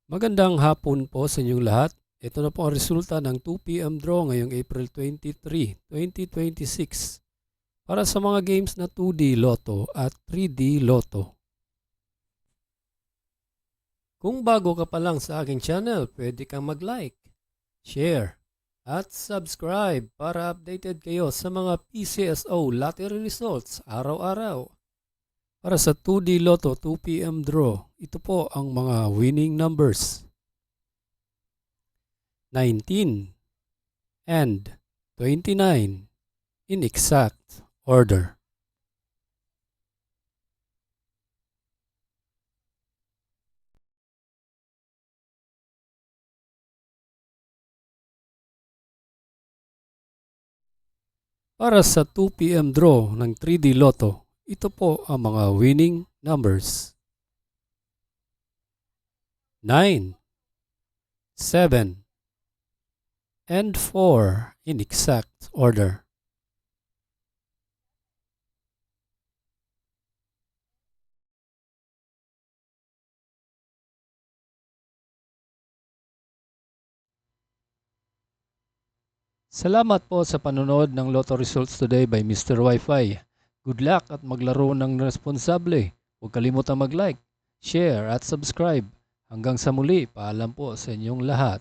Magandang hapon po sa inyong lahat. Ito na po ang resulta ng 2 p.m. draw ngayong April 23, 2026 para sa mga games na 2D Lotto at 3D Lotto. Kung bago ka pa lang sa aking channel, pwede kang mag-like, share, at subscribe para updated kayo sa mga PCSO lottery results araw-araw. Para sa 2D Lotto 2 p.m. draw, ito po ang mga winning numbers. 19 and 29 in exact order. Para sa 2 p.m. draw ng 3D Lotto, ito po ang mga winning numbers. 9, 7, and 4 in exact order. Salamat po sa panonood ng Lotto Results Today by Mr. Wi-Fi. Good luck at maglaro ng responsable. Huwag kalimutang mag-like, share at subscribe. Hanggang sa muli, paalam po sa inyong lahat.